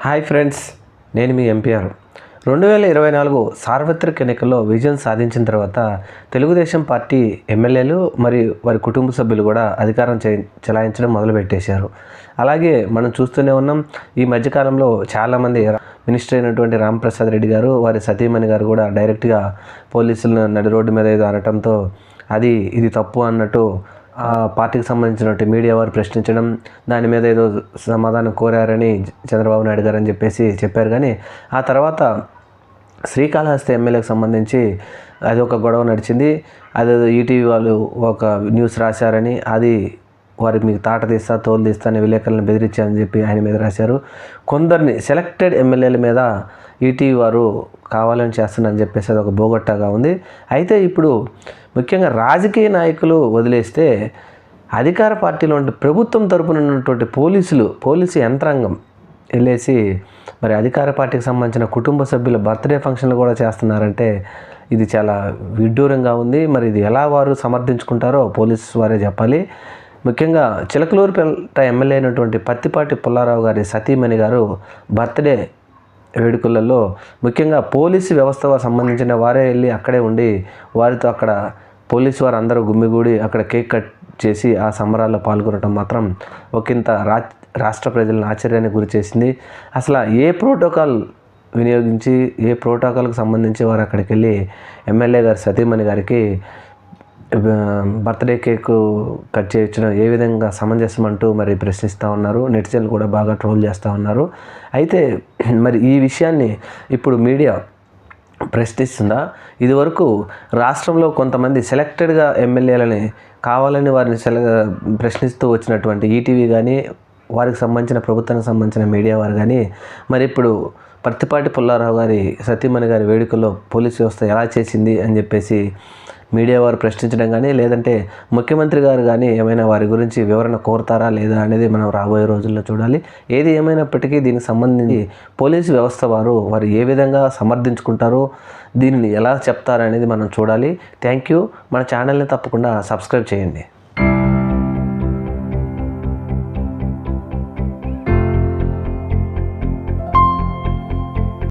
Hi friends, నేను మీ MPR. 2024 సార్వత్రిక ఎన్నికల్లో విజయం సాధించిన తర్వాత తెలుగుదేశం పార్టీ ఎమ్మెల్యేలు మరియు వారి కుటుంబ సభ్యులు కూడా అధికారం చెలాయించడం మొదలుపెట్టేశారు. అలాగే మనం చూస్తూనే ఉన్నాం. ఈ మధ్యకాలంలో చాలామంది మినిస్టర్ అయినటువంటి రాంప్రసాద్ రెడ్డి గారు, వారి సతీమణి గారు కూడా డైరెక్ట్గా పోలీసులను నడి రోడ్డు మీద ఏదో అనటంతో ఇది తప్పు అన్నట్టు ఆ పార్టీకి సంబంధించినటువంటి మీడియా వారు ప్రశ్నించడం, దాని మీద ఏదో సమాధానం కోరారని చంద్రబాబు నాయుడు గారు అని చెప్పారు. కానీ ఆ తర్వాత శ్రీకాళహస్తి ఎమ్మెల్యేకి సంబంధించి అది ఒక గొడవ నడిచింది. అదేదో ఈటీవీ వాళ్ళు ఒక న్యూస్ రాశారని, అది వారి మీకు తాట తీస్తా తోలు తీస్తా అని విలేకరులను బెదిరించారని చెప్పి ఆయన మీద రాశారు. కొందరిని సెలెక్టెడ్ ఎమ్మెల్యేల మీద ఈటీవీ వారు కావాలని చేస్తున్నారని చెప్పేసి అది ఒక బోగొట్టాగా ఉంది. అయితే ఇప్పుడు ముఖ్యంగా రాజకీయ నాయకులు వదిలేస్తే అధికార పార్టీలో ఉంటే ప్రభుత్వం తరపున ఉన్నటువంటి పోలీసు యంత్రాంగం వెళ్ళేసి మరి అధికార పార్టీకి సంబంధించిన కుటుంబ సభ్యుల బర్త్డే ఫంక్షన్లు కూడా చేస్తున్నారంటే ఇది చాలా విడ్డూరంగా ఉంది. మరి ఇది ఎలా వారు సమర్థించుకుంటారో పోలీసు వారే చెప్పాలి. ముఖ్యంగా చిలకలూరుపేట ఎమ్మెల్యే అయినటువంటి పత్తిపాటి పుల్లారావు గారి సతీమణి గారు బర్త్డే వేడుకలలో ముఖ్యంగా పోలీసు వ్యవస్థ సంబంధించిన వారే వెళ్ళి అక్కడే ఉండి వారితో అక్కడ పోలీసు వారు అందరూ గుమ్మిగూడి అక్కడ కేక్ కట్ చేసి ఆ సంబరాల్లో పాల్గొనడం మాత్రం ఒకంత రాష్ట్ర ప్రజలను ఆశ్చర్యానికి గురి చేసింది. అసలు ఏ ప్రోటోకాల్ వినియోగించి ఏ ప్రోటోకాల్కి సంబంధించి వారు అక్కడికి వెళ్ళి ఎమ్మెల్యే గారి సతీమణి గారికి బర్త్డే కేకు కట్ చేయించడం ఏ విధంగా సమంజసం అంటూ మరి ప్రశ్నిస్తూ ఉన్నారు. నెటిజన్లు కూడా బాగా ట్రోల్ చేస్తూ ఉన్నారు. అయితే మరి ఈ విషయాన్ని ఇప్పుడు మీడియా ప్రశ్నిస్తుందా? ఇదివరకు రాష్ట్రంలో కొంతమంది సెలెక్టెడ్గా ఎమ్మెల్యేలని కావాలని వారిని ప్రశ్నిస్తూ వచ్చినటువంటి ఈటీవీ కానీ, వారికి సంబంధించిన ప్రభుత్వానికి సంబంధించిన మీడియా వారు కానీ మరి ఇప్పుడు పత్తిపాటి పుల్లారావు గారి సతీమణి గారి వేడుకల్లో పోలీసు వ్యవస్థ ఎలా చేసింది అని చెప్పేసి మీడియా వారు ప్రశ్నించడం కానీ, లేదంటే ముఖ్యమంత్రి గారు కానీ ఏమైనా వారి గురించి వివరణ కోరుతారా లేదా అనేది మనం రాబోయే రోజుల్లో చూడాలి. ఏది ఏమైనప్పటికీ దీనికి సంబంధించి పోలీసు వ్యవస్థ వారు ఏ విధంగా సమర్థించుకుంటారో, దీనిని ఎలా చెప్తారనేది మనం చూడాలి. Thank you. మన ఛానల్ని తప్పకుండా సబ్స్క్రైబ్ చేయండి.